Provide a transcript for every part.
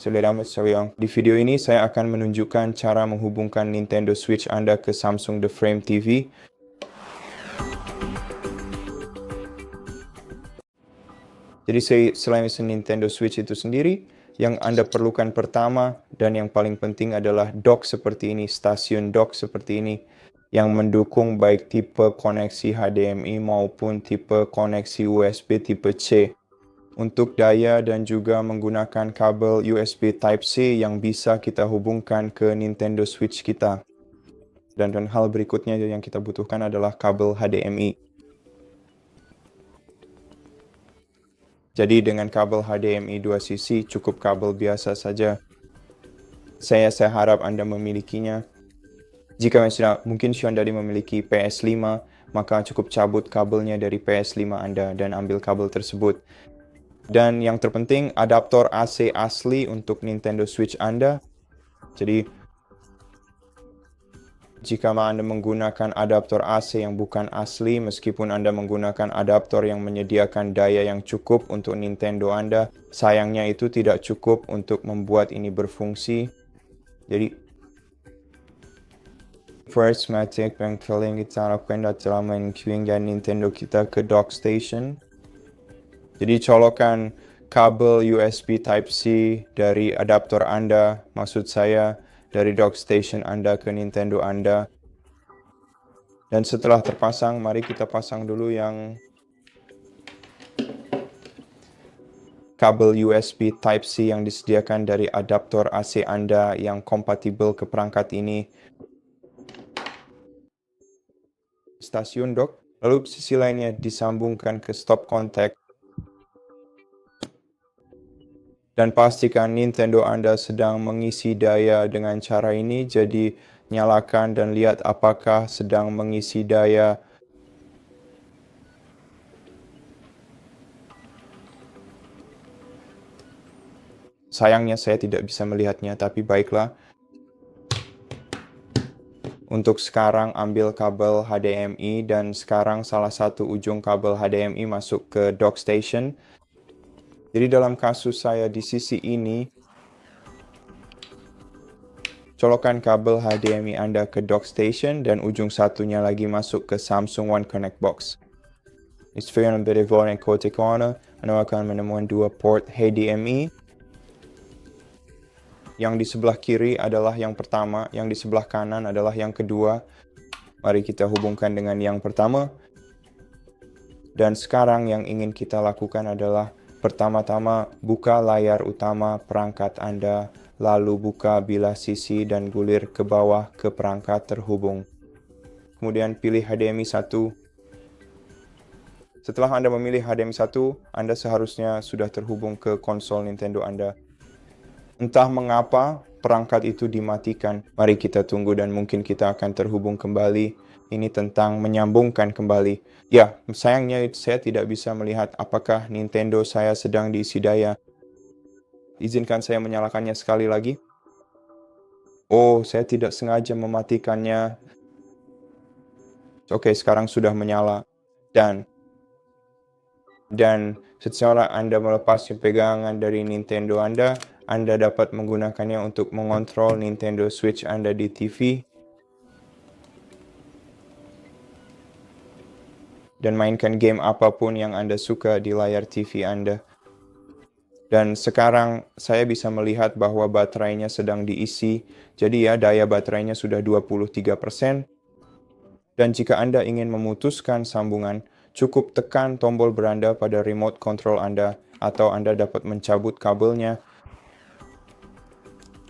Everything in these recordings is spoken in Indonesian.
Selamat siang. Di video ini saya akan menunjukkan cara menghubungkan Nintendo Switch Anda ke Samsung The Frame TV. Jadi selain Nintendo Switch itu sendiri, yang Anda perlukan pertama dan yang paling penting adalah dock seperti ini, stasiun dock seperti ini, yang mendukung baik tipe koneksi HDMI maupun tipe koneksi USB tipe C. Untuk daya dan juga menggunakan kabel USB Type-C yang bisa kita hubungkan ke Nintendo Switch kita. Dan hal berikutnya yang kita butuhkan adalah kabel HDMI. Jadi dengan kabel HDMI 2 sisi cukup kabel biasa saja. Saya harap Anda memilikinya. Jika mungkin Anda memiliki PS5, maka cukup cabut kabelnya dari PS5 Anda dan ambil kabel tersebut. Dan yang terpenting, adaptor AC asli untuk Nintendo Switch Anda. Jadi, jika Anda menggunakan adaptor AC yang bukan asli, meskipun Anda menggunakan adaptor yang menyediakan daya yang cukup untuk Nintendo Anda, sayangnya itu tidak cukup untuk membuat ini berfungsi. Jadi, first, Matic yang paling kita harapkan adalah menghubungkan Nintendo kita ke dock station. Jadi colokan kabel USB Type-C dari adaptor Anda, maksud saya dari dock station Anda ke Nintendo Anda. Dan setelah terpasang, mari kita pasang dulu yang kabel USB Type-C yang disediakan dari adaptor AC Anda yang kompatibel ke perangkat ini. Stasiun dock, lalu sisi lainnya disambungkan ke stop contact. Dan pastikan Nintendo Anda sedang mengisi daya dengan cara ini, jadi nyalakan dan lihat apakah sedang mengisi daya. Sayangnya saya tidak bisa melihatnya, tapi baiklah. Untuk sekarang ambil kabel HDMI dan sekarang salah satu ujung kabel HDMI masuk ke dock station. Jadi dalam kasus saya di sisi ini, colokan kabel HDMI Anda ke dock station dan ujung satunya lagi masuk ke Samsung One Connect box. Isfirman berivor yang kote corner, Anda akan menemukan dua port HDMI. Yang di sebelah kiri adalah yang pertama, yang di sebelah kanan adalah yang kedua. Mari kita hubungkan dengan yang pertama. Dan sekarang yang ingin kita lakukan adalah pertama-tama buka layar utama perangkat Anda, lalu buka bilah sisi dan gulir ke bawah ke perangkat terhubung. Kemudian pilih HDMI 1. Setelah Anda memilih HDMI 1, Anda seharusnya sudah terhubung ke konsol Nintendo Anda. Entah mengapa perangkat itu dimatikan. Mari kita tunggu dan mungkin kita akan terhubung kembali. Ini tentang menyambungkan kembali. Ya, sayangnya saya tidak bisa melihat apakah Nintendo saya sedang diisi daya. Izinkan saya menyalakannya sekali lagi. Oh, saya tidak sengaja mematikannya. Oke, sekarang sudah menyala. Dan setelah Anda melepas pegangan dari Nintendo Anda dapat menggunakannya untuk mengontrol Nintendo Switch Anda di TV. Dan mainkan game apapun yang Anda suka di layar TV Anda. Dan sekarang saya bisa melihat bahwa baterainya sedang diisi. Jadi ya, daya baterainya sudah 23%. Dan jika Anda ingin memutuskan sambungan, cukup tekan tombol beranda pada remote control Anda, atau Anda dapat mencabut kabelnya.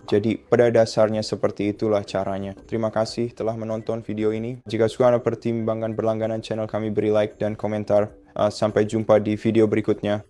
Jadi pada dasarnya seperti itulah caranya. Terima kasih telah menonton video ini. Jika suka Anda pertimbangkan berlangganan channel kami, beri like dan komentar. Sampai jumpa di video berikutnya.